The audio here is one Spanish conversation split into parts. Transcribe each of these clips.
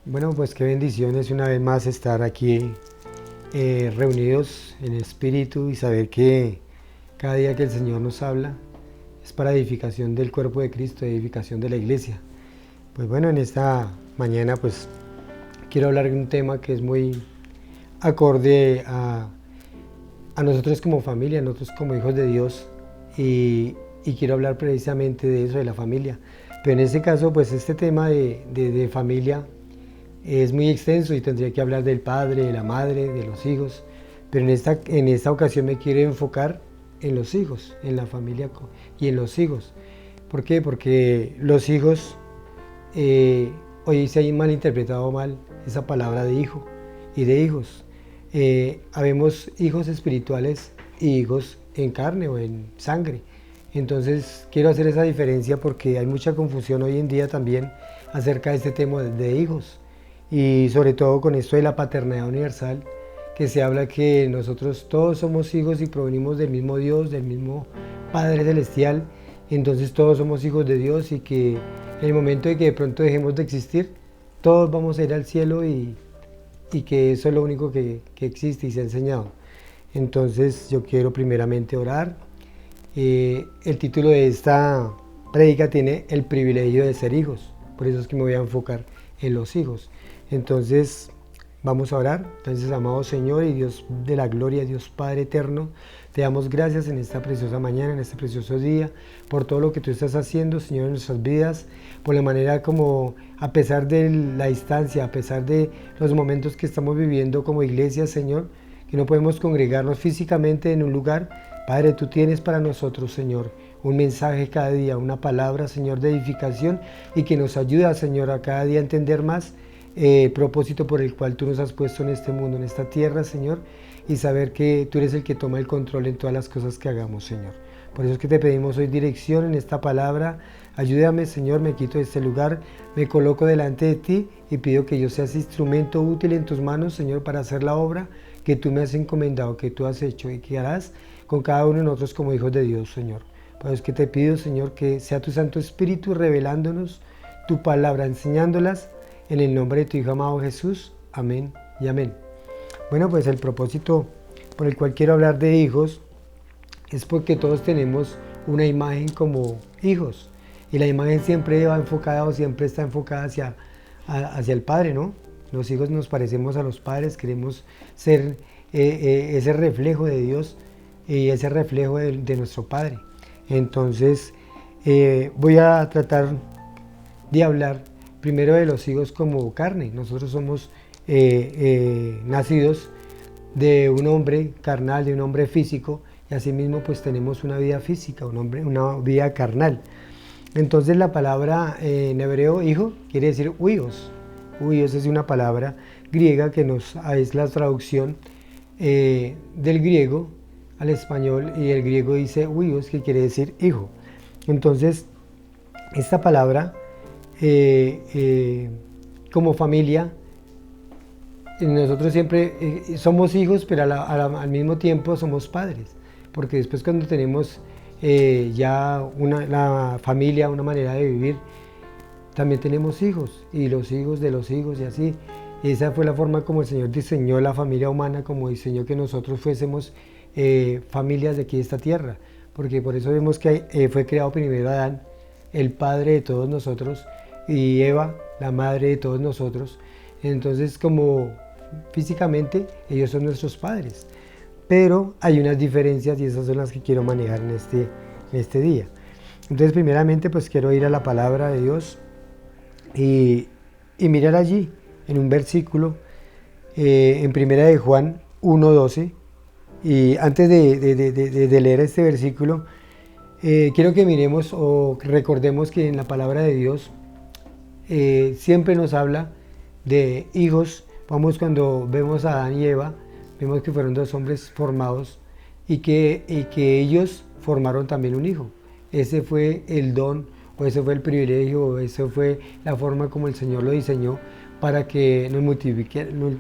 Bueno, pues qué bendiciones una vez más estar aquí reunidos en espíritu y saber que cada día que el Señor nos habla es para edificación del cuerpo de Cristo, edificación de la iglesia. Pues bueno, en esta mañana pues quiero hablar de un tema que es muy acorde a nosotros como familia, a nosotros como hijos de Dios y quiero hablar precisamente de eso, de la familia. Pero en este caso pues este tema de familia es muy extenso y tendría que hablar del padre, de la madre, de los hijos, pero en esta ocasión me quiero enfocar en los hijos, en la familia y en los hijos. ¿Por qué? Porque los hijos, hoy se ha malinterpretado mal esa palabra de hijo y de hijos. Habemos hijos espirituales y hijos en carne o en sangre. Entonces quiero hacer esa diferencia porque hay mucha confusión hoy en día también acerca de este tema de hijos y sobre todo con esto de la paternidad universal, que se habla que nosotros todos somos hijos y provenimos del mismo Dios, del mismo Padre Celestial, entonces todos somos hijos de Dios y que en el momento de que de pronto dejemos de existir, todos vamos a ir al cielo y que eso es lo único que existe y se ha enseñado. Entonces yo quiero primeramente orar. El título de esta prédica tiene el privilegio de ser hijos, por eso es que me voy a enfocar en los hijos. Entonces vamos a orar. Entonces, amado Señor y Dios de la gloria, Dios Padre eterno, te damos gracias en esta preciosa mañana, en este precioso día, por todo lo que tú estás haciendo, Señor, en nuestras vidas, por la manera como, a pesar de la distancia, a pesar de los momentos que estamos viviendo como iglesia, Señor, que no podemos congregarnos físicamente en un lugar, Padre, tú tienes para nosotros, Señor, un mensaje cada día, una palabra, Señor, de edificación y que nos ayuda, Señor, a cada día entender más el propósito por el cual tú nos has puesto en este mundo, en esta tierra, Señor, y saber que tú eres el que toma el control en todas las cosas que hagamos, Señor. Por eso es que te pedimos hoy dirección en esta palabra. Ayúdame, Señor, me quito de este lugar, me coloco delante de ti y pido que yo sea ese instrumento útil en tus manos, Señor, para hacer la obra que tú me has encomendado, que tú has hecho y que harás con cada uno de nosotros como hijos de Dios, Señor. Por eso es que te pido, Señor, que sea tu Santo Espíritu revelándonos tu palabra, enseñándolas en el nombre de tu Hijo amado Jesús. Amén y amén. Bueno, pues el propósito por el cual quiero hablar de hijos es porque todos tenemos una imagen como hijos. Y la imagen siempre va enfocada o siempre está enfocada hacia el Padre, ¿no? Los hijos nos parecemos a los padres, queremos ser ese reflejo de Dios y ese reflejo de nuestro Padre. Entonces, voy a tratar de hablar primero de los hijos como carne. Nosotros somos nacidos de un hombre carnal, de un hombre físico, y asimismo pues tenemos una vida física, una vida carnal. Entonces la palabra en hebreo hijo quiere decir huios. Huios es una palabra griega que es la traducción del griego al español, y el griego dice huios, que quiere decir hijo. Entonces esta palabra como familia, nosotros siempre somos hijos, pero al mismo tiempo somos padres, porque después cuando tenemos ya la familia, una manera de vivir, también tenemos hijos, y los hijos de los hijos, y así. Y esa fue la forma como el Señor diseñó la familia humana, como diseñó que nosotros fuésemos familias de aquí de esta tierra, porque por eso vemos que fue creado primero Adán, el padre de todos nosotros, y Eva, la madre de todos nosotros. Entonces, como físicamente ellos son nuestros padres, pero hay unas diferencias y esas son las que quiero manejar en este día. Entonces, primeramente, pues quiero ir a la palabra de Dios y mirar allí en un versículo en primera de Juan 1:12. Y antes de leer este versículo, quiero que miremos o recordemos que en la palabra de Dios siempre nos habla de hijos. Vamos, cuando vemos a Adán y Eva, vemos que fueron dos hombres formados y que ellos formaron también un hijo. Ese fue el don, o ese fue el privilegio, o esa fue la forma como el Señor lo diseñó para que nos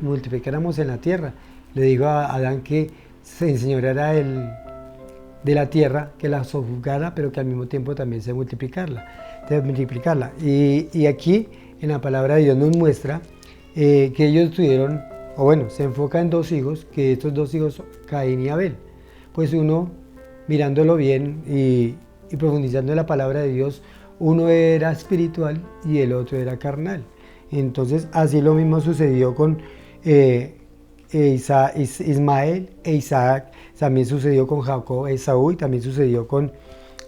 multiplicáramos en la tierra. Le dijo a Adán que se enseñoreara de la tierra, que la sojuzgara, pero que al mismo tiempo también se multiplicarla. Y aquí en la palabra de Dios nos muestra que ellos tuvieron, o bueno, se enfoca en dos hijos, que estos dos hijos, Caín y Abel. Pues uno, mirándolo bien y profundizando en la palabra de Dios, uno era espiritual y el otro era carnal. Entonces, así lo mismo sucedió con Ismael e Isaac, también sucedió con Jacob e Esaú, y también sucedió con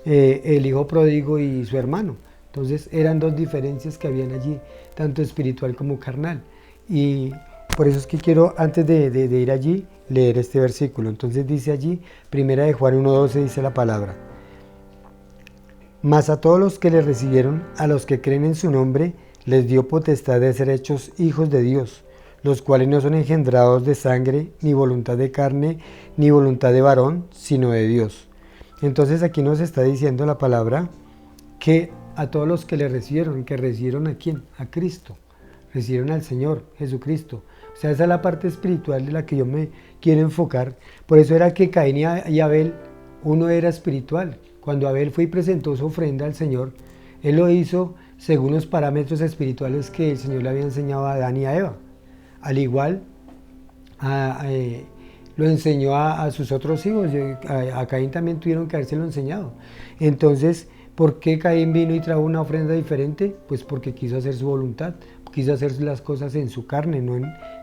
el hijo pródigo y su hermano. Entonces, eran dos diferencias que habían allí, tanto espiritual como carnal. Y por eso es que quiero, antes de ir allí, leer este versículo. Entonces dice allí, primera de Juan 1:12, dice la palabra: mas a todos los que le recibieron, a los que creen en su nombre, les dio potestad de ser hechos hijos de Dios, los cuales no son engendrados de sangre, ni voluntad de carne, ni voluntad de varón, sino de Dios. Entonces aquí nos está diciendo la palabra que a todos los que le recibieron, ¿que recibieron a quién? A Cristo, recibieron al Señor Jesucristo. O sea, esa es la parte espiritual de la que yo me quiero enfocar. Por eso era que Caín y Abel, uno era espiritual. Cuando Abel fue y presentó su ofrenda al Señor, él lo hizo según los parámetros espirituales que el Señor le había enseñado a Adán y a Eva. Al igual, lo enseñó a sus otros hijos. A Caín también tuvieron que habérselo enseñado. Entonces, ¿por qué Caín vino y trajo una ofrenda diferente? Pues porque quiso hacer su voluntad, quiso hacer las cosas en su carne,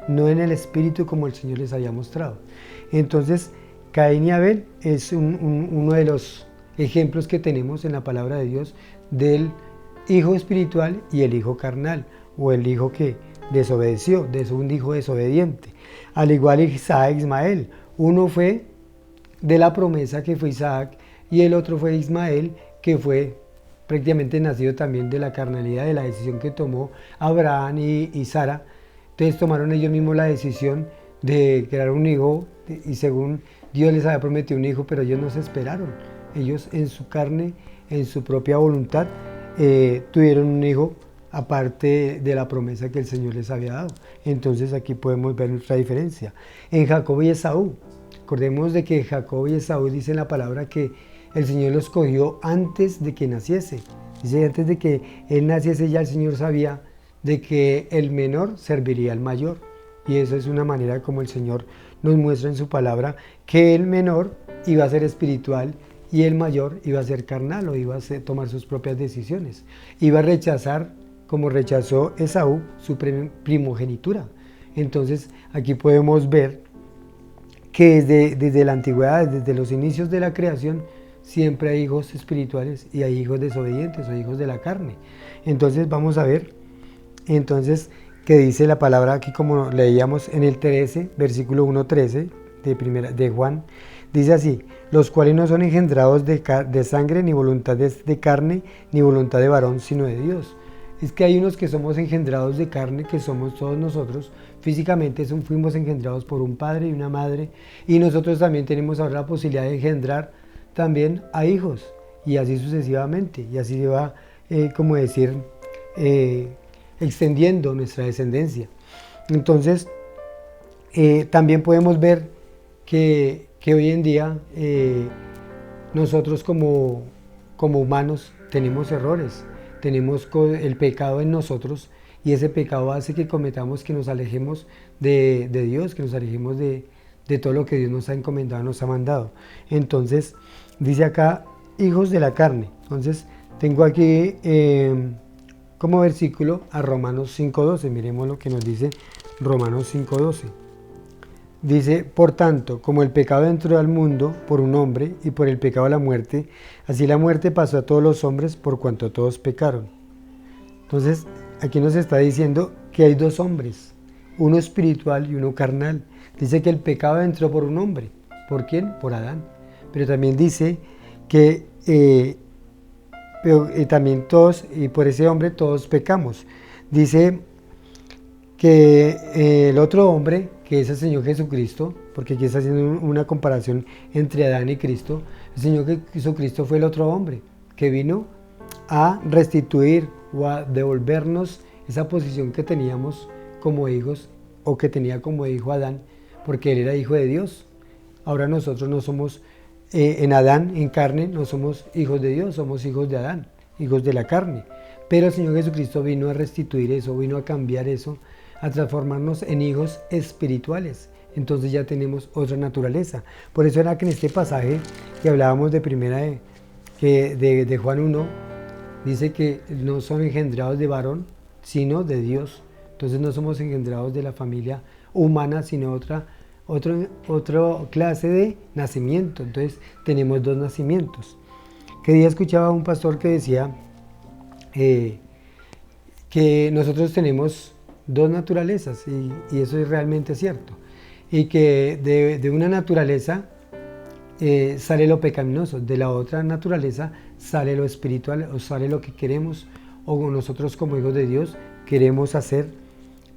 no en el espíritu como el Señor les había mostrado. Entonces, Caín y Abel es uno de los ejemplos que tenemos en la palabra de Dios del hijo espiritual y el hijo carnal, o el hijo que desobedeció, un hijo desobediente. Al igual Isaac e Ismael, uno fue de la promesa que fue Isaac y el otro fue Ismael, que fue prácticamente nacido también de la carnalidad, de la decisión que tomó Abraham y Sara. Entonces tomaron ellos mismos la decisión de crear un hijo, y según Dios les había prometido un hijo, pero ellos no se esperaron. Ellos en su carne, en su propia voluntad, tuvieron un hijo aparte de la promesa que el Señor les había dado. Entonces aquí podemos ver nuestra diferencia. En Jacob y Esaú, acordemos de que Jacob y Esaú dice en la palabra que el Señor los escogió antes de que naciese. Dice, antes de que él naciese ya el Señor sabía de que el menor serviría al mayor. Y eso es una manera como el Señor nos muestra en su palabra, que el menor iba a ser espiritual y el mayor iba a ser carnal, o iba a tomar sus propias decisiones. Iba a rechazar, como rechazó Esaú, su primogenitura. Entonces aquí podemos ver que desde la antigüedad, desde los inicios de la creación, siempre hay hijos espirituales y hay hijos desobedientes o hijos de la carne. Entonces vamos a ver, que dice la palabra aquí, como leíamos en el 13, versículo 1:13 de Juan, dice así: los cuales no son engendrados de sangre, ni voluntad de carne, ni voluntad de varón, sino de Dios. Es que hay unos que somos engendrados de carne, que somos todos nosotros. Físicamente fuimos engendrados por un padre y una madre, y nosotros también tenemos ahora la posibilidad de engendrar también a hijos, y así sucesivamente, y así se va, extendiendo nuestra descendencia. Entonces, también podemos ver que hoy en día nosotros como humanos tenemos errores, tenemos el pecado en nosotros, y ese pecado hace que nos alejemos de Dios, que nos alejemos de todo lo que Dios nos ha encomendado, nos ha mandado. Entonces, dice acá, hijos de la carne. Entonces, tengo aquí como versículo a Romanos 5:12. Miremos lo que nos dice Romanos 5:12. Dice, por tanto, como el pecado entró al mundo por un hombre, y por el pecado la muerte, así la muerte pasó a todos los hombres por cuanto todos pecaron. Entonces, aquí nos está diciendo que hay dos hombres, uno espiritual y uno carnal. Dice que el pecado entró por un hombre. ¿Por quién? Por Adán. Pero también dice que también todos, y por ese hombre todos pecamos. Dice que el otro hombre, que es el Señor Jesucristo, porque aquí está haciendo una comparación entre Adán y Cristo, el Señor Jesucristo fue el otro hombre que vino a restituir o a devolvernos esa posición que teníamos como hijos, o que tenía como hijo Adán, porque él era hijo de Dios. Ahora nosotros no somos en Adán, en carne, no somos hijos de Dios, somos hijos de Adán, hijos de la carne. Pero el Señor Jesucristo vino a restituir eso, vino a cambiar eso, a transformarnos en hijos espirituales. Entonces ya tenemos otra naturaleza. Por eso era que en este pasaje que hablábamos de de Juan 1, dice que no son engendrados de varón, sino de Dios. Entonces no somos engendrados de la familia humana, sino otra clase de nacimiento. Entonces tenemos dos nacimientos. Que día escuchaba a un pastor que decía que nosotros tenemos dos naturalezas, y eso es realmente cierto. Y que de una naturaleza sale lo pecaminoso, de la otra naturaleza sale lo espiritual, o sale lo que queremos, o nosotros como hijos de Dios queremos hacer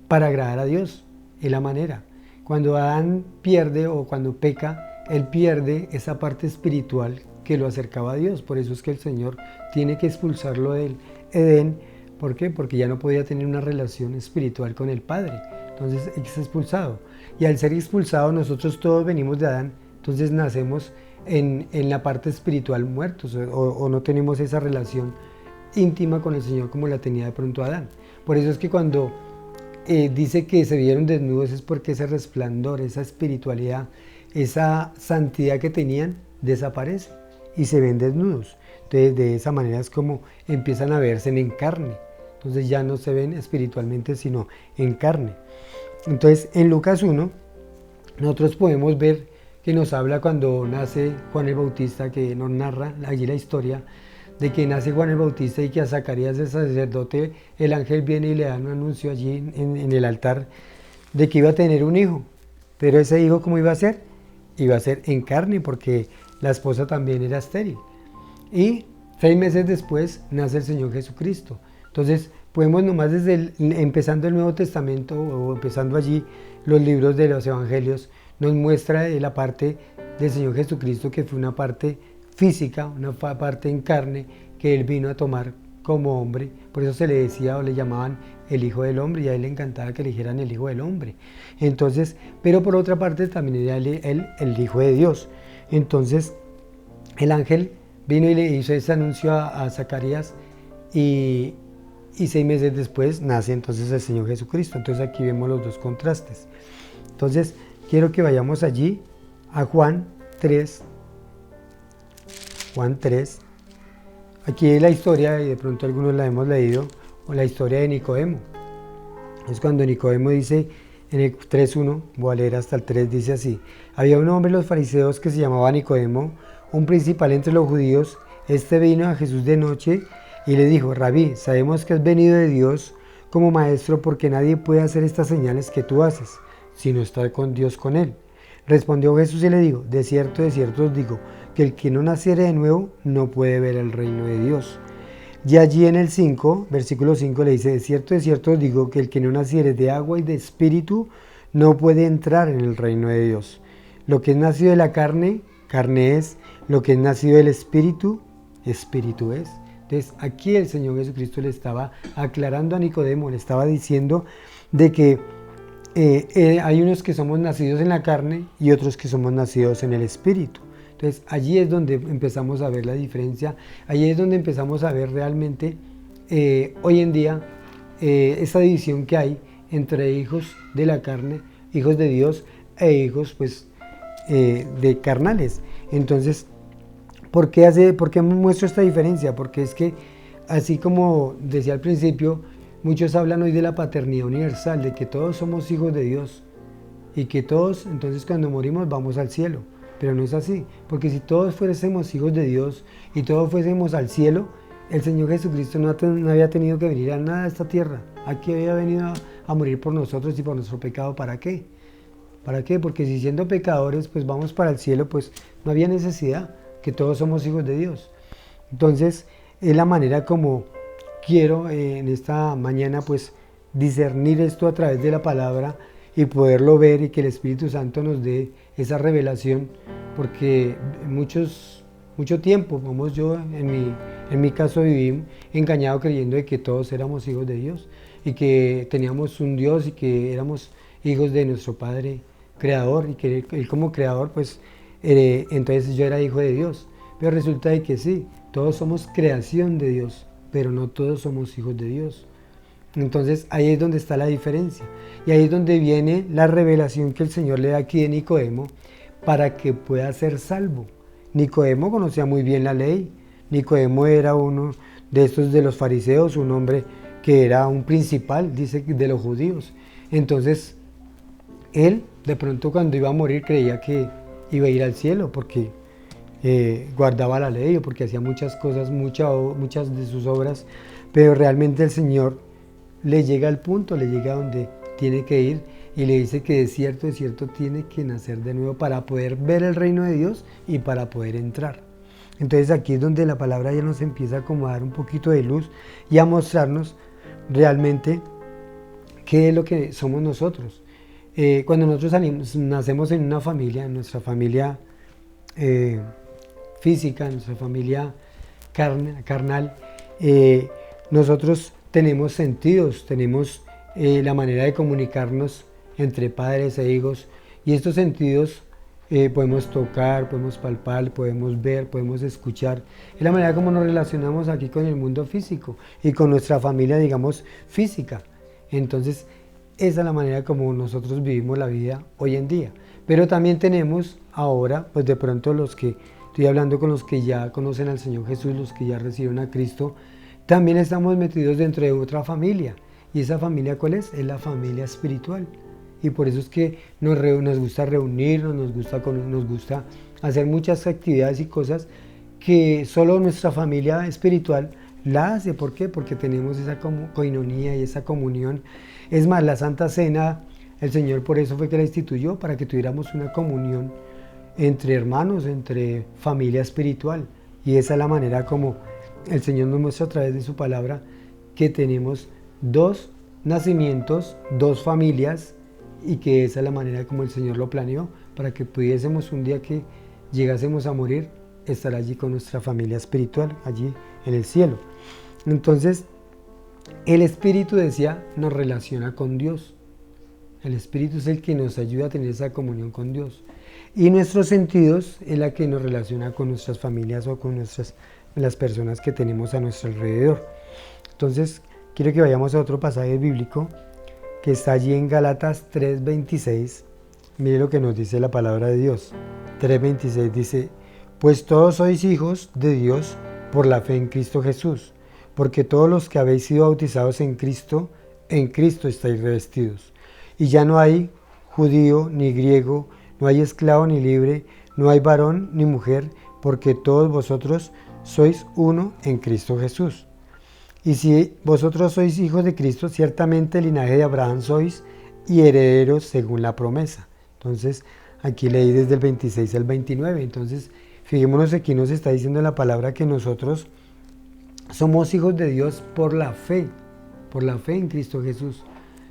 para agradar a Dios. Es la manera. Cuando Adán pierde, o cuando peca, él pierde esa parte espiritual que lo acercaba a Dios. Por eso es que el Señor tiene que expulsarlo del Edén. ¿Por qué? Porque ya no podía tener una relación espiritual con el Padre. Entonces es expulsado. Y al ser expulsado, nosotros todos venimos de Adán. Entonces nacemos en la parte espiritual muertos, o no tenemos esa relación íntima con el Señor como la tenía de pronto Adán. Por eso es que cuando dice que se vieron desnudos, es porque ese resplandor, esa espiritualidad, esa santidad que tenían desaparece y se ven desnudos. Entonces de esa manera es como empiezan a verse en carne. Entonces ya no se ven espiritualmente, sino en carne. Entonces en Lucas 1 nosotros podemos ver que nos habla cuando nace Juan el Bautista, que nos narra allí la historia de que nace Juan el Bautista, y que a Zacarías, el sacerdote, el ángel viene y le da un anuncio allí en el altar de que iba a tener un hijo. Pero ese hijo, ¿cómo iba a ser? Iba a ser en carne, porque la esposa también era estéril. Y 6 meses después nace el Señor Jesucristo. Entonces podemos nomás empezando el Nuevo Testamento, o empezando allí los libros de los Evangelios, nos muestra la parte del Señor Jesucristo, que fue una parte física, una parte en carne, que Él vino a tomar como hombre. Por eso se le decía, o le llamaban el Hijo del Hombre, y a Él le encantaba que le dijeran el Hijo del Hombre. Entonces, pero por otra parte también era Él el Hijo de Dios. Entonces el ángel vino y le hizo ese anuncio a Zacarías, y 6 meses después nace entonces el Señor Jesucristo. Entonces aquí vemos los dos contrastes. Entonces quiero que vayamos allí a Juan 3. Juan 3. Aquí es la historia, y de pronto algunos la hemos leído, o la historia de Nicodemo. Es cuando Nicodemo dice en el 3.1, voy a leer hasta el 3, dice así: había un hombre de los fariseos que se llamaba Nicodemo, un principal entre los judíos. Este vino a Jesús de noche y le dijo: Rabí, sabemos que has venido de Dios como maestro, porque nadie puede hacer estas señales que tú haces, sino está con Dios con él. Respondió Jesús y le dijo: de cierto os digo, que el que no naciere de nuevo no puede ver el reino de Dios. Y allí en el 5, versículo 5 le dice: de cierto os digo, que el que no naciere de agua y de espíritu no puede entrar en el reino de Dios. Lo que es nacido de la carne, carne es; lo que es nacido del espíritu, espíritu es. Entonces aquí el Señor Jesucristo le estaba aclarando a Nicodemo, le estaba diciendo de que hay unos que somos nacidos en la carne y otros que somos nacidos en el espíritu. Entonces allí es donde empezamos a ver la diferencia, allí es donde empezamos a ver realmente hoy en día esa división que hay entre hijos de la carne, hijos de Dios, e hijos pues de carnales. Entonces, ¿por qué muestro esta diferencia? Porque es que, así como decía al principio, muchos hablan hoy de la paternidad universal, de que todos somos hijos de Dios y que todos, entonces cuando morimos vamos al cielo. Pero no es así, porque si todos fuésemos hijos de Dios y todos fuésemos al cielo, el Señor Jesucristo no había tenido que venir a nada a esta tierra. Aquí había venido a morir por nosotros y por nuestro pecado. ¿Para qué? ¿Para qué? Porque si siendo pecadores pues vamos para el cielo, pues no había necesidad, que todos somos hijos de Dios. Entonces es la manera como quiero en esta mañana pues discernir esto a través de la palabra y poderlo ver, y que el Espíritu Santo nos dé esa revelación, porque mucho tiempo, como yo en mi caso viví engañado creyendo de que todos éramos hijos de Dios y que teníamos un Dios y que éramos hijos de nuestro Padre Creador, y que Él como Creador pues entonces yo era hijo de Dios. Pero resulta de que sí, todos somos creación de Dios, pero no todos somos hijos de Dios. Entonces ahí es donde está la diferencia. Y ahí es donde viene la revelación que el Señor le da aquí de Nicodemo para que pueda ser salvo. Nicodemo conocía muy bien la ley. Nicodemo era uno de estos de los fariseos, un hombre que era un principal, dice, de los judíos. Entonces, él de pronto cuando iba a morir creía que iba a ir al cielo porque guardaba la ley o porque hacía muchas cosas, muchas de sus obras, pero realmente el Señor le llega al punto, le llega a donde tiene que ir y le dice que de cierto tiene que nacer de nuevo para poder ver el reino de Dios y para poder entrar. Entonces aquí es donde la palabra ya nos empieza como a dar un poquito de luz y a mostrarnos realmente qué es lo que somos nosotros. Cuando nosotros nacemos en una familia, en nuestra familia física, en nuestra familia carnal, nosotros tenemos sentidos, tenemos la manera de comunicarnos entre padres e hijos, y estos sentidos podemos tocar, podemos palpar, podemos ver, podemos escuchar. Es la manera como nos relacionamos aquí con el mundo físico y con nuestra familia, digamos, física. Entonces, esa es la manera como nosotros vivimos la vida hoy en día. Pero también tenemos ahora, pues de pronto estoy hablando con los que ya conocen al Señor Jesús, los que ya reciben a Cristo, también estamos metidos dentro de otra familia. ¿Y esa familia cuál es? Es la familia espiritual. Y por eso es que nos gusta reunirnos, nos gusta hacer muchas actividades y cosas que solo nuestra familia espiritual la hace. ¿Por qué? Porque tenemos esa coinonía y esa comunión. Es más, la Santa Cena, el Señor por eso fue que la instituyó, para que tuviéramos una comunión entre hermanos, entre familia espiritual. Y esa es la manera como el Señor nos muestra a través de su palabra que tenemos dos nacimientos, dos familias, y que esa es la manera como el Señor lo planeó, para que pudiésemos un día que llegásemos a morir, estar allí con nuestra familia espiritual, allí en el cielo. Entonces, el Espíritu, decía, nos relaciona con Dios. El Espíritu es el que nos ayuda a tener esa comunión con Dios. Y nuestros sentidos es la que nos relaciona con nuestras familias o con las personas que tenemos a nuestro alrededor. Entonces, quiero que vayamos a otro pasaje bíblico que está allí en Gálatas 3:26. Mire lo que nos dice la palabra de Dios. 3:26 dice: pues todos sois hijos de Dios por la fe en Cristo Jesús, porque todos los que habéis sido bautizados en Cristo estáis revestidos. Y ya no hay judío ni griego, no hay esclavo ni libre, no hay varón ni mujer, porque todos vosotros sois uno en Cristo Jesús. Y si vosotros sois hijos de Cristo, ciertamente el linaje de Abraham sois y herederos según la promesa. Entonces, aquí leí desde el 26 al 29. Entonces, fijémonos, aquí nos está diciendo la palabra que nosotros somos hijos de Dios por la fe en Cristo Jesús.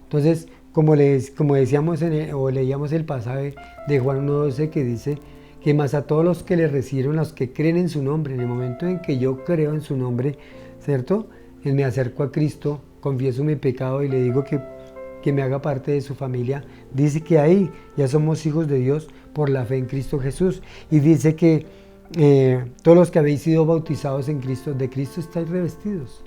Entonces, como decíamos o leíamos el pasaje de Juan 1:12, que dice que más a todos los que le recibieron, los que creen en su nombre, en el momento en que yo creo en su nombre, ¿cierto? Me acerco a Cristo, confieso mi pecado y le digo que me haga parte de su familia. Dice que ahí ya somos hijos de Dios por la fe en Cristo Jesús. Y dice que todos los que habéis sido bautizados en Cristo, de Cristo estáis revestidos.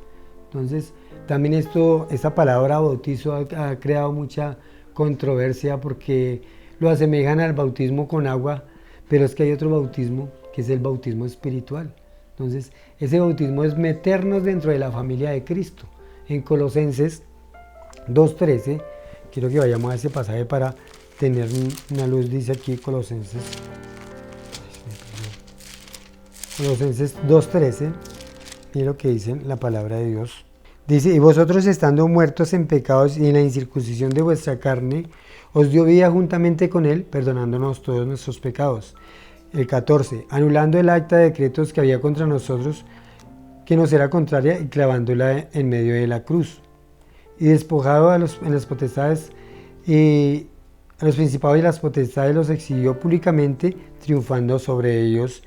Entonces, también esta palabra bautizo ha creado mucha controversia porque lo asemejan al bautismo con agua, pero es que hay otro bautismo que es el bautismo espiritual. Entonces, ese bautismo es meternos dentro de la familia de Cristo. En Colosenses 2:13, quiero que vayamos a ese pasaje para tener una luz. Dice aquí Colosenses 2:13, mire lo que dice la palabra de Dios. Dice: y vosotros, estando muertos en pecados y en la incircuncisión de vuestra carne, os dio vida juntamente con él, perdonándonos todos nuestros pecados. El 14, anulando el acta de decretos que había contra nosotros, que nos era contraria, y clavándola en medio de la cruz. Y despojado en las potestades y a los principados y las potestades, los exhibió públicamente, triunfando sobre ellos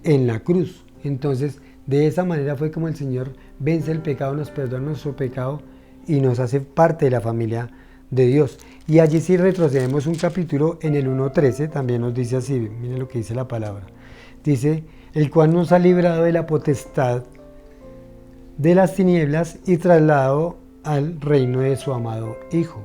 en la cruz. Entonces, de esa manera fue como el Señor vence el pecado, nos perdona nuestro pecado y nos hace parte de la familia de Dios. Y allí, si retrocedemos un capítulo, en el 1:13 también nos dice así, miren lo que dice la palabra. Dice: el cual nos ha librado de la potestad de las tinieblas y trasladado al reino de su amado Hijo,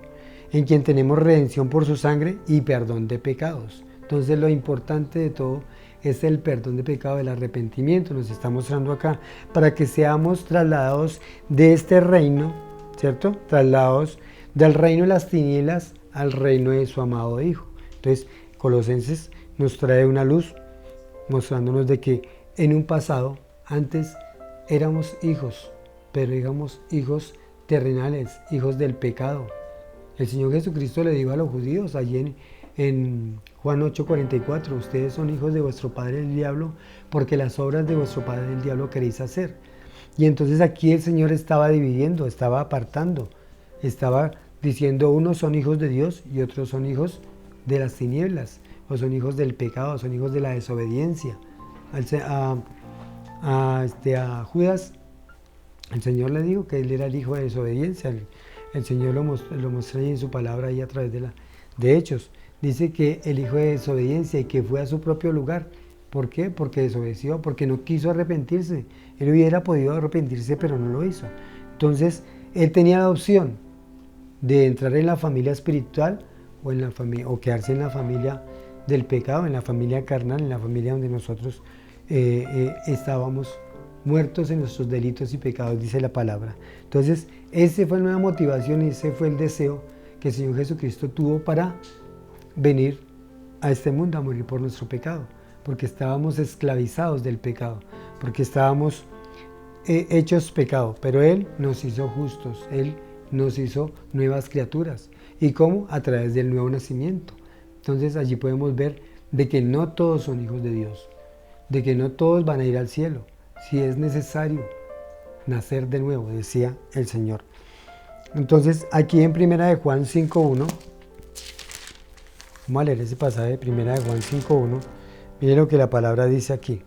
en quien tenemos redención por su sangre y perdón de pecados. Entonces lo importante de todo es el perdón de pecado, el arrepentimiento, nos está mostrando acá, para que seamos trasladados de este reino, ¿cierto? Trasladados del reino de las tinieblas al reino de su amado Hijo. Entonces Colosenses nos trae una luz mostrándonos de que en un pasado, antes éramos hijos, pero digamos hijos terrenales, hijos del pecado. El Señor Jesucristo le dijo a los judíos allí en Juan 8:44, ustedes son hijos de vuestro padre el diablo, porque las obras de vuestro padre el diablo queréis hacer. Y entonces aquí el Señor estaba dividiendo, estaba apartando, estaba diciendo unos son hijos de Dios y otros son hijos de las tinieblas, o son hijos del pecado, son hijos de la desobediencia. A Judas, el Señor le dijo que él era el hijo de desobediencia. El Señor lo mostró ahí en su palabra ahí a través de Hechos. Dice que el hijo de desobediencia y que fue a su propio lugar. ¿Por qué? Porque desobedeció, porque no quiso arrepentirse. Él hubiera podido arrepentirse, pero no lo hizo. Entonces, él tenía la opción de entrar en la familia espiritual o quedarse en la familia del pecado, en la familia carnal, en la familia donde nosotros estábamos muertos en nuestros delitos y pecados, dice la palabra. Entonces, esa fue una motivación y ese fue el deseo que el Señor Jesucristo tuvo para venir a este mundo a morir por nuestro pecado, porque estábamos esclavizados del pecado, porque estábamos hechos pecado, pero Él nos hizo justos, Él nos hizo nuevas criaturas. ¿Y cómo? A través del nuevo nacimiento. Entonces allí podemos ver de que no todos son hijos de Dios, de que no todos van a ir al cielo, si es necesario nacer de nuevo, decía el Señor. Entonces aquí en 1 de Juan 5.1, vamos a leer ese pasaje de 1 de Juan 5.1, miren lo que la palabra dice aquí.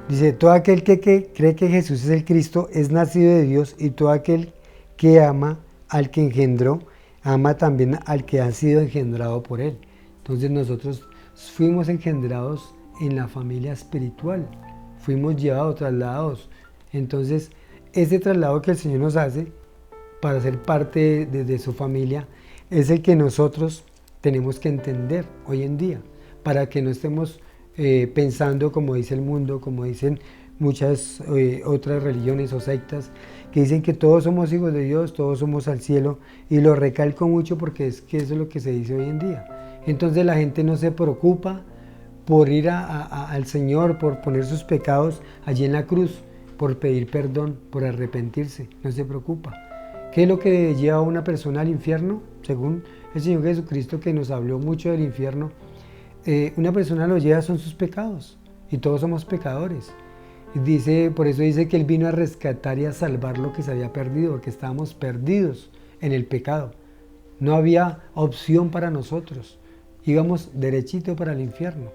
Dice, todo aquel que cree que Jesús es el Cristo es nacido de Dios, y todo aquel que ama al que engendró, ama también al que ha sido engendrado por él. Entonces nosotros fuimos engendrados en la familia espiritual, fuimos llevados, trasladados. Entonces ese traslado que el Señor nos hace para ser parte de su familia es el que nosotros tenemos que entender hoy en día, para que no estemos pensando como dice el mundo, como dicen muchas otras religiones o sectas, que dicen que todos somos hijos de Dios, todos somos al cielo, y lo recalco mucho porque es que eso es lo que se dice hoy en día. Entonces la gente no se preocupa por ir al Señor, por poner sus pecados allí en la cruz, por pedir perdón, por arrepentirse, no se preocupa. ¿Qué es lo que lleva a una persona al infierno? Según el Señor Jesucristo, que nos habló mucho del infierno, una persona lo lleva son sus pecados, y todos somos pecadores. Por eso dice que Él vino a rescatar y a salvar lo que se había perdido, porque estábamos perdidos en el pecado. No había opción para nosotros, íbamos derechito para el infierno.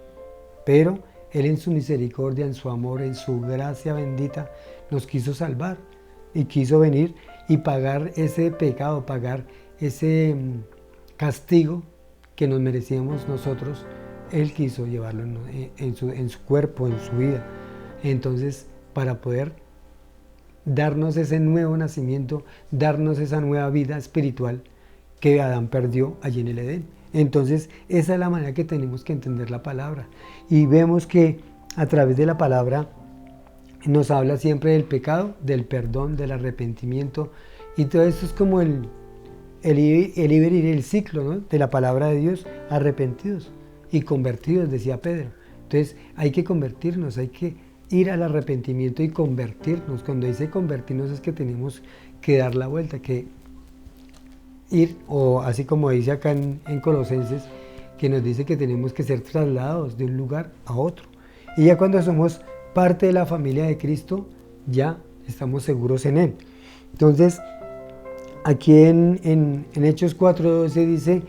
Pero Él en su misericordia, en su amor, en su gracia bendita, nos quiso salvar y quiso venir y pagar ese pecado, pagar ese castigo que nos merecíamos nosotros. Él quiso llevarlo en su cuerpo, en su vida. Entonces, para poder darnos ese nuevo nacimiento, darnos esa nueva vida espiritual que Adán perdió allí en el Edén. Entonces, esa es la manera que tenemos que entender la palabra. Y vemos que a través de la palabra nos habla siempre del pecado, del perdón, del arrepentimiento. Y todo eso es como el ir y el ciclo, ¿no?, de la palabra de Dios, arrepentidos y convertidos, decía Pedro. Entonces, hay que convertirnos, hay que ir al arrepentimiento y convertirnos. Cuando dice convertirnos es que tenemos que dar la vuelta, que ir, o así como dice acá en Colosenses, que nos dice que tenemos que ser trasladados de un lugar a otro. Y ya cuando somos parte de la familia de Cristo, ya estamos seguros en Él. Entonces, aquí en Hechos 4:12 dice,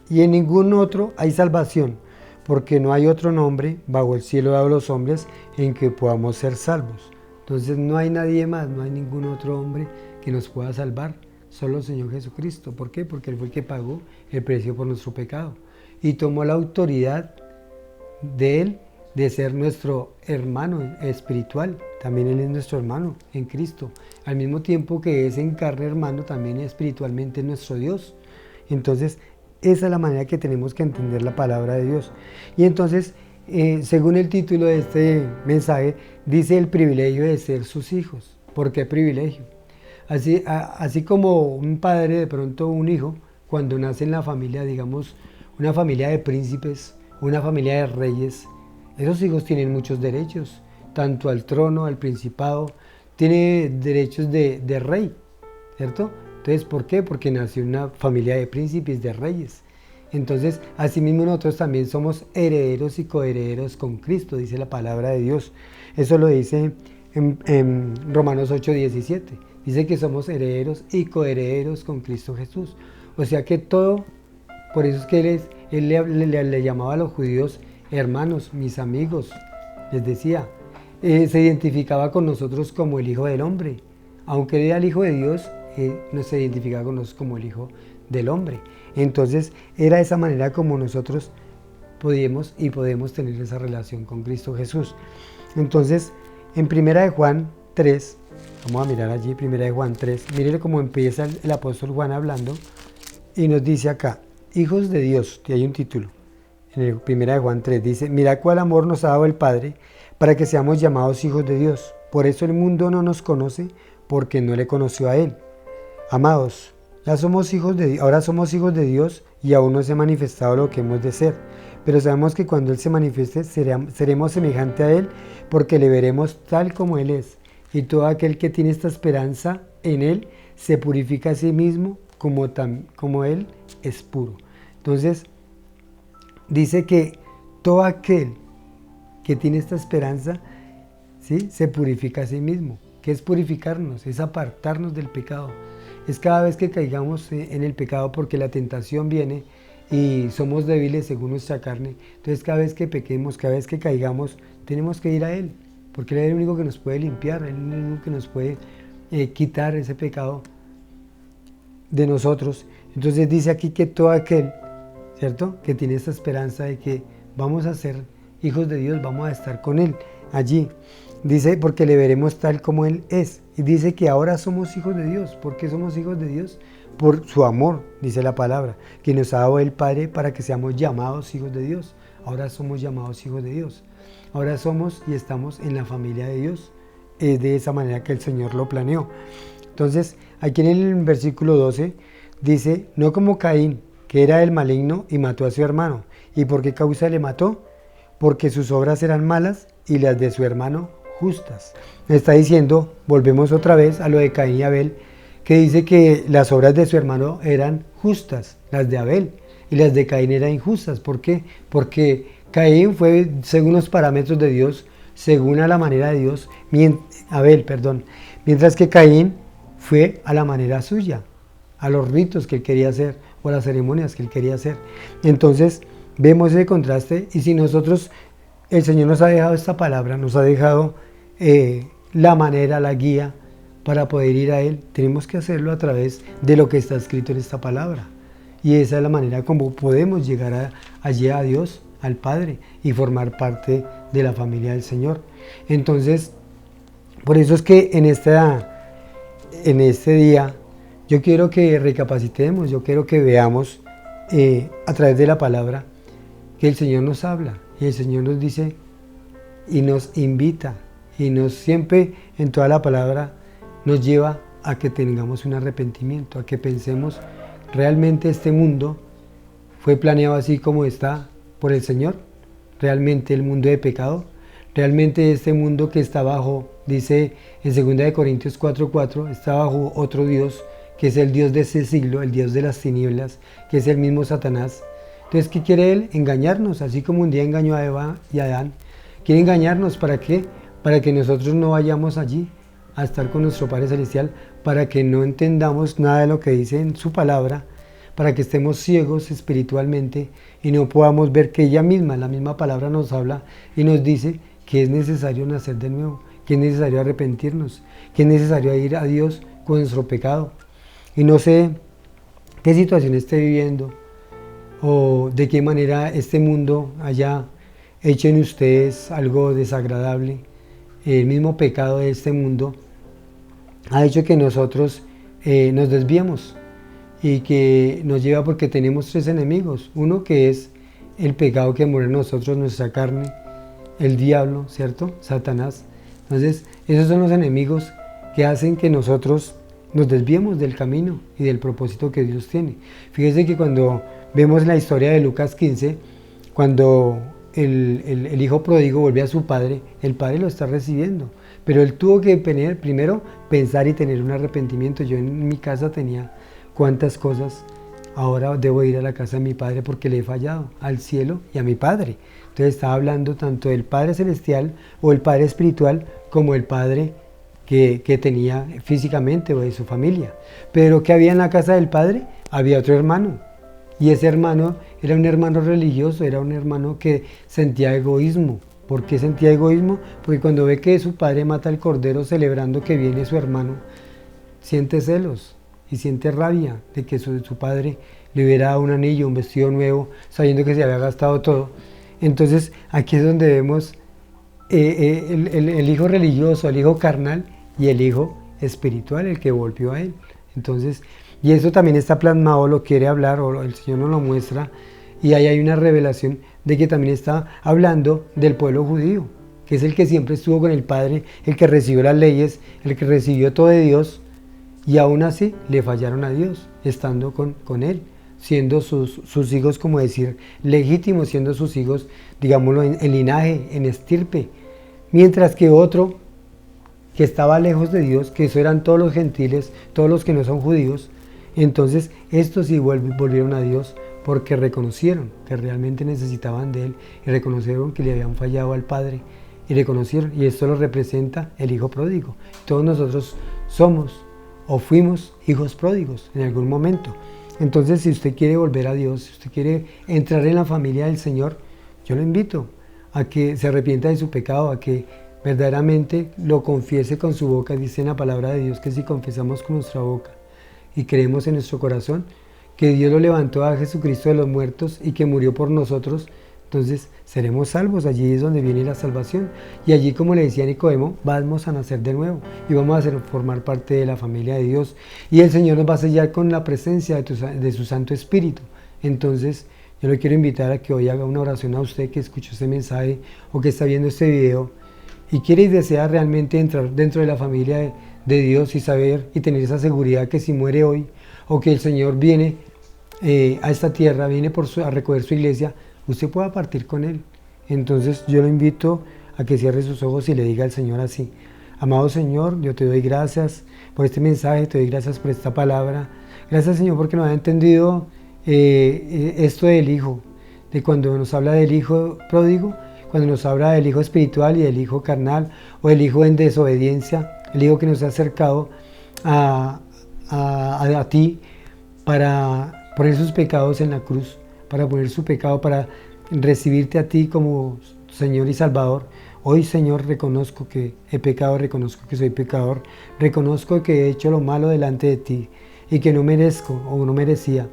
y en ningún otro hay salvación, porque no hay otro nombre bajo el cielo dado a los hombres en que podamos ser salvos. Entonces no hay nadie más, no hay ningún otro hombre que nos pueda salvar, solo el Señor Jesucristo. ¿Por qué? Porque Él fue el que pagó el precio por nuestro pecado y tomó la autoridad de Él de ser nuestro hermano espiritual. También Él es nuestro hermano en Cristo. Al mismo tiempo que es en carne hermano, también espiritualmente es nuestro Dios. Entonces, esa es la manera que tenemos que entender la palabra de Dios. Y entonces, según el título de este mensaje, dice el privilegio de ser sus hijos. ¿Por qué privilegio? Así como un padre, de pronto un hijo, cuando nace en la familia, digamos, una familia de príncipes, una familia de reyes, esos hijos tienen muchos derechos, tanto al trono, al principado, tiene derechos de rey, ¿cierto? Entonces, ¿por qué? Porque nació en una familia de príncipes, de reyes. Entonces, asimismo nosotros también somos herederos y coherederos con Cristo, dice la palabra de Dios. Eso lo dice en Romanos 8:17. Dice que somos herederos y coherederos con Cristo Jesús. O sea que todo, por eso es que él le llamaba a los judíos hermanos, mis amigos, les decía. Se identificaba con nosotros como el Hijo del Hombre. Aunque él era el Hijo de Dios, no se identificaba con nosotros como el Hijo del Hombre. Entonces era esa manera como nosotros podíamos y podemos tener esa relación con Cristo Jesús. Entonces, en 1 de Juan 3, vamos a mirar allí, 1 de Juan 3, miren cómo empieza el apóstol Juan hablando y nos dice acá, hijos de Dios, que hay un título, en el 1 de Juan 3, dice, mira cuál amor nos ha dado el Padre para que seamos llamados hijos de Dios. Por eso el mundo no nos conoce, porque no le conoció a Él. Amados, ahora somos hijos de Dios y aún no se ha manifestado lo que hemos de ser. Pero sabemos que cuando Él se manifieste seremos semejantes a Él, porque le veremos tal como Él es. Y todo aquel que tiene esta esperanza en Él se purifica a sí mismo como Él es puro. Entonces, dice que todo aquel que tiene esta esperanza, ¿sí?, se purifica a sí mismo. ¿Qué es purificarnos? Es apartarnos del pecado. Es cada vez que caigamos en el pecado, porque la tentación viene y somos débiles según nuestra carne. Entonces cada vez que pequemos, cada vez que caigamos, tenemos que ir a Él, porque Él es el único que nos puede limpiar, Él es el único que nos puede quitar ese pecado de nosotros. Entonces dice aquí que todo aquel, ¿cierto?, que tiene esta esperanza de que vamos a ser hijos de Dios, vamos a estar con Él allí. Dice, porque le veremos tal como Él es. Y dice que ahora somos hijos de Dios. ¿Por qué somos hijos de Dios? Por su amor, dice la palabra, que nos ha dado el Padre para que seamos llamados hijos de Dios. Ahora somos llamados hijos de Dios. Ahora somos y estamos en la familia de Dios. Es de esa manera que el Señor lo planeó. Entonces, aquí en el versículo 12 dice, no como Caín, que era el maligno y mató a su hermano. ¿Y por qué causa le mató? Porque sus obras eran malas y las de su hermano justas. Me está diciendo, volvemos otra vez a lo de Caín y Abel, que dice que las obras de su hermano eran justas, las de Abel, y las de Caín eran injustas. ¿Por qué? Porque Caín fue según los parámetros de Dios, según a la manera de Dios, mientras que Caín fue a la manera suya, a los ritos que él quería hacer, o a las ceremonias que él quería hacer. Entonces, vemos ese contraste, y si nosotros, el Señor nos ha dejado esta palabra, nos ha dejado la manera, la guía para poder ir a Él, tenemos que hacerlo a través de lo que está escrito en esta palabra. Y esa es la manera como podemos llegar allí a Dios, al Padre, y formar parte de la familia del Señor. Entonces, por eso es que en este día, yo quiero que recapacitemos, yo quiero que veamos a través de la palabra que el Señor nos habla, y el Señor nos dice y nos invita, y nos siempre en toda la palabra nos lleva a que tengamos un arrepentimiento, a que pensemos, ¿realmente este mundo fue planeado así como está por el Señor? ¿Realmente el mundo de pecado? ¿Realmente este mundo que está bajo, dice en 2 Corintios 4:4, está bajo otro Dios, que es el Dios de ese siglo, el Dios de las tinieblas, que es el mismo Satanás? Entonces, ¿qué quiere Él? Engañarnos, así como un día engañó a Eva y a Adán. ¿Quiere engañarnos? ¿Para qué? Para que nosotros no vayamos allí a estar con nuestro Padre Celestial, para que no entendamos nada de lo que dice en su palabra, para que estemos ciegos espiritualmente y no podamos ver que ella misma, la misma palabra nos habla y nos dice que es necesario nacer de nuevo, que es necesario arrepentirnos, que es necesario ir a Dios con nuestro pecado. Y no sé qué situación esté viviendo o de qué manera este mundo haya hecho en ustedes algo desagradable. El mismo pecado de este mundo ha hecho que nosotros nos desviemos y que nos lleva, porque tenemos tres enemigos. Uno que es el pecado que mora en nosotros, nuestra carne, el diablo, ¿cierto? Satanás. Entonces, esos son los enemigos que hacen que nosotros nos desviemos del camino y del propósito que Dios tiene. Fíjese que cuando vemos la historia de Lucas 15, cuando el hijo pródigo vuelve a su padre, el padre lo está recibiendo, pero él tuvo que primero pensar y tener un arrepentimiento. Yo en mi casa tenía cuántas cosas, ahora debo ir a la casa de mi padre porque le he fallado al cielo y a mi padre. Entonces estaba hablando tanto del Padre Celestial o el Padre Espiritual como el Padre que tenía físicamente o de su familia. Pero ¿qué había en la casa del Padre? Había otro hermano. Y ese hermano era un hermano religioso, era un hermano que sentía egoísmo. ¿Por qué sentía egoísmo? Porque cuando ve que su padre mata al cordero celebrando que viene su hermano, siente celos y siente rabia de que su padre le hubiera dado un anillo, un vestido nuevo, sabiendo que se había gastado todo. Entonces aquí es donde vemos el hijo religioso, el hijo carnal y el hijo espiritual, el que volvió a él. Entonces, y eso también está plasmado, lo quiere hablar, o el Señor nos lo muestra, y ahí hay una revelación de que también está hablando del pueblo judío, que es el que siempre estuvo con el Padre, el que recibió las leyes, el que recibió todo de Dios, y aún así le fallaron a Dios, estando con Él, siendo sus hijos, como decir, legítimos, siendo sus hijos, digámoslo, en linaje, en estirpe, mientras que otro que estaba lejos de Dios, que eso eran todos los gentiles, todos los que no son judíos. Entonces estos sí volvieron a Dios porque reconocieron que realmente necesitaban de Él y reconocieron que le habían fallado al Padre y reconocieron, y esto lo representa el hijo pródigo. Todos nosotros somos o fuimos hijos pródigos en algún momento. Entonces, si usted quiere volver a Dios, si usted quiere entrar en la familia del Señor, yo lo invito a que se arrepienta de su pecado, a que verdaderamente lo confiese con su boca. Dice en la palabra de Dios que si confesamos con nuestra boca y creemos en nuestro corazón que Dios lo levantó a Jesucristo de los muertos y que murió por nosotros, entonces seremos salvos. Allí es donde viene la salvación. Y allí, como le decía Nicodemo, vamos a nacer de nuevo y vamos a formar parte de la familia de Dios. Y el Señor nos va a sellar con la presencia de su Santo Espíritu. Entonces, yo le quiero invitar a que hoy haga una oración a usted que escuchó este mensaje o que está viendo este video y quiere y desea realmente entrar dentro de la familia de Dios y saber y tener esa seguridad que si muere hoy o que el Señor viene a esta tierra, viene a recoger su iglesia, usted pueda partir con Él. Entonces yo lo invito a que cierre sus ojos y le diga al Señor así: amado Señor, yo te doy gracias por este mensaje, te doy gracias por esta palabra. Gracias, Señor, porque nos ha entendido esto del Hijo, de cuando nos habla del Hijo pródigo, cuando nos habla del Hijo espiritual y del Hijo carnal, o del Hijo en desobediencia, el Hijo que nos ha acercado a ti para poner sus pecados en la cruz, para poner su pecado, para recibirte a ti como Señor y Salvador. Hoy, Señor, reconozco que he pecado, reconozco que soy pecador, reconozco que he hecho lo malo delante de ti y que no merezco o no merecía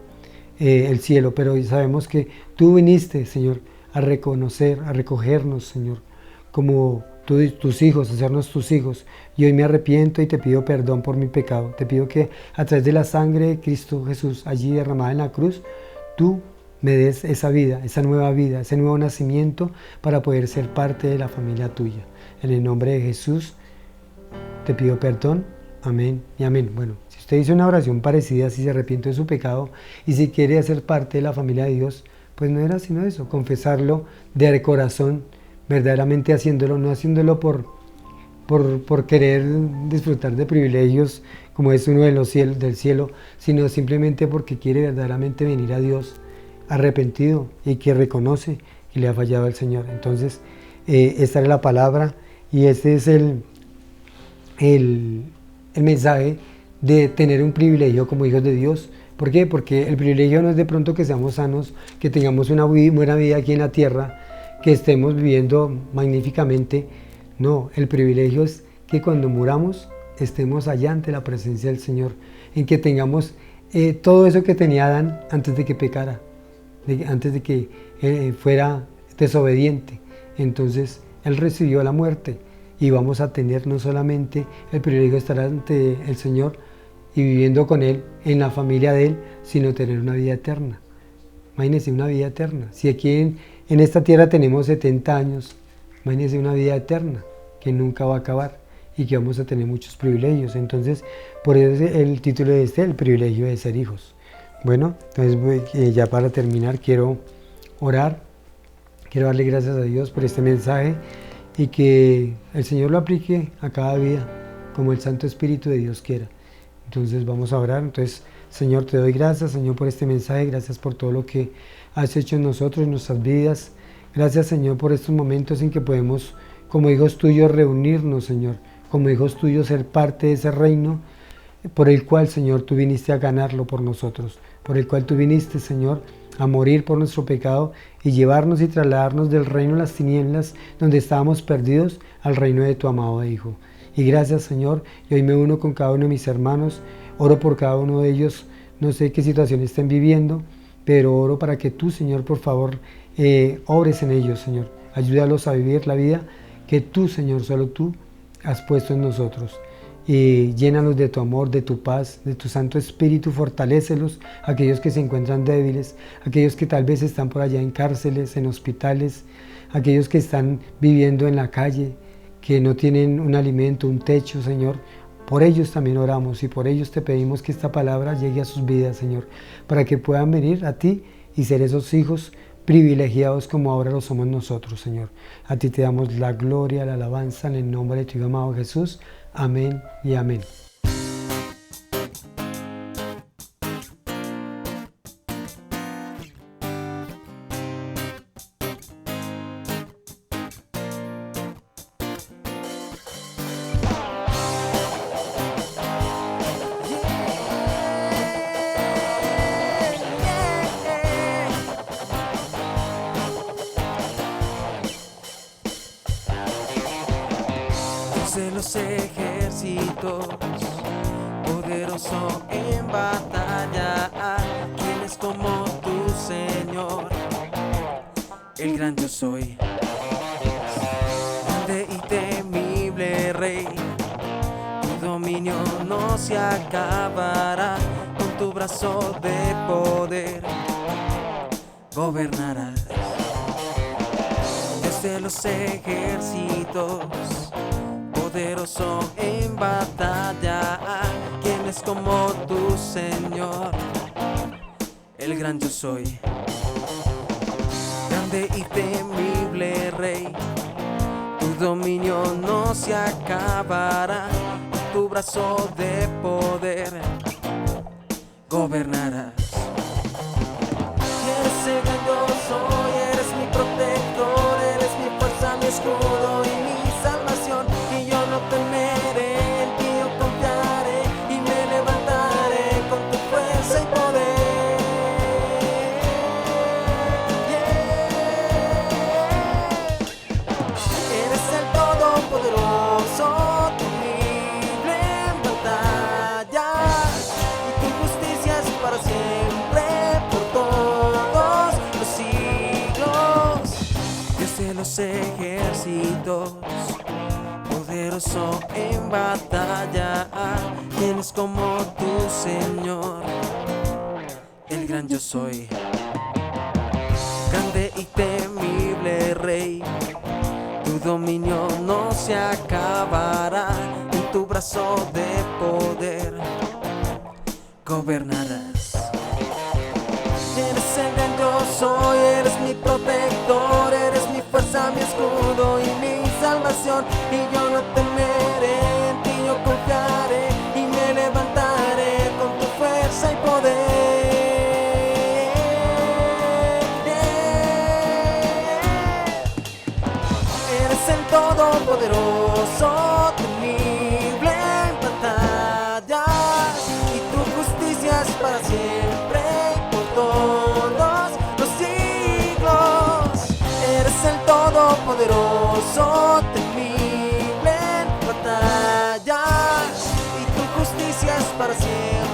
el cielo, pero hoy sabemos que tú viniste, Señor, a reconocer, a recogernos, Señor, como tus hijos, hacernos tus hijos. Y hoy me arrepiento y te pido perdón por mi pecado. Te pido que a través de la sangre de Cristo Jesús, allí derramada en la cruz, tú me des esa vida, ese nuevo nacimiento para poder ser parte de la familia tuya. En el nombre de Jesús te pido perdón. Amén y amén. Bueno, si usted hizo una oración parecida, si se arrepiente de su pecado y si quiere hacer parte de la familia de Dios, pues no era sino eso, confesarlo de corazón, verdaderamente haciéndolo, no haciéndolo por querer disfrutar de privilegios como es uno de los del cielo, sino simplemente porque quiere verdaderamente venir a Dios arrepentido y que reconoce que le ha fallado al Señor. Entonces, esta es la palabra y este es el mensaje de tener un privilegio como hijos de Dios. ¿Por qué? Porque el privilegio no es de pronto que seamos sanos, que tengamos una buena vida aquí en la tierra, que estemos viviendo magníficamente. No, el privilegio es que cuando muramos estemos allá ante la presencia del Señor, en que tengamos todo eso que tenía Adán antes de que pecara, antes de que fuera desobediente. entonces Él recibió la muerte y vamos a tener no solamente el privilegio de estar ante el Señor y viviendo con Él en la familia de Él, sino tener una vida eterna. Imagínense una vida eterna. Si aquí en esta tierra tenemos 70 años, imagínense una vida eterna que nunca va a acabar y que vamos a tener muchos privilegios. Entonces, por eso es el título de el privilegio de ser hijos. Bueno, entonces ya para terminar quiero orar, quiero darle gracias a Dios por este mensaje y que el Señor lo aplique a cada vida como el Santo Espíritu de Dios quiera. Entonces vamos a orar. Entonces, Señor, te doy gracias, Señor, por este mensaje, gracias por todo lo que has hecho en nosotros, en nuestras vidas. Gracias, Señor, por estos momentos en que podemos, como hijos tuyos, reunirnos, Señor, como hijos tuyos, ser parte de ese reino por el cual, Señor, tú viniste a ganarlo por nosotros, por el cual tú viniste, Señor, a morir por nuestro pecado y llevarnos y trasladarnos del reino de las tinieblas, donde estábamos perdidos, al reino de tu amado Hijo. Y gracias, Señor, y hoy me uno con cada uno de mis hermanos, oro por cada uno de ellos, no sé qué situación estén viviendo, pero oro para que tú, Señor, por favor, obres en ellos, Señor. Ayúdalos a vivir la vida que tú, Señor, solo tú has puesto en nosotros. Y llénalos de tu amor, de tu paz, de tu Santo Espíritu, fortalécelos, aquellos que se encuentran débiles, aquellos que tal vez están por allá en cárceles, en hospitales, aquellos que están viviendo en la calle, que no tienen un alimento, un techo, Señor. Por ellos también oramos y por ellos te pedimos que esta palabra llegue a sus vidas, Señor, para que puedan venir a ti y ser esos hijos privilegiados como ahora lo somos nosotros, Señor. A ti te damos la gloria, la alabanza en el nombre de tu Hijo amado Jesús. Amén y amén. De los ejércitos, poderoso en batalla, ¿quién es como tu Señor? El gran yo soy, grande y temible Rey, tu dominio no se acabará, con tu brazo de poder gobernarás. Desde los ejércitos, poderoso en batalla, ¿quién es como tu Señor? El gran yo soy, grande y temible Rey, tu dominio no se acabará, con tu brazo de poder gobernarás. Eres el gran yo soy, eres mi protector, eres mi fuerza, mi escudo y mi salvación. Y yo no temeré, en ti yo confiaré y me levantaré con tu fuerza y poder. Eres el todopoderoso, temible en batallas, y tu justicia es para siempre, por todos los siglos. Dios de los ejércitos, poderoso en batalla, ¿quién es como tu Señor? El gran yo soy, grande y temible Rey, tu dominio no se acabará, en tu brazo de poder gobernarás. Eres el gran yo soy, eres mi protector, eres mi fuerza, mi escudo y mi salvación. Y yo no temeré, en ti yo confiaré y me levantaré con tu fuerza y poder. Eres el todopoderoso, temible en batallas, y tu justicia es para siempre, por todos los siglos. Eres el todopoderoso, temible en batallas, y tu justicia es para siempre.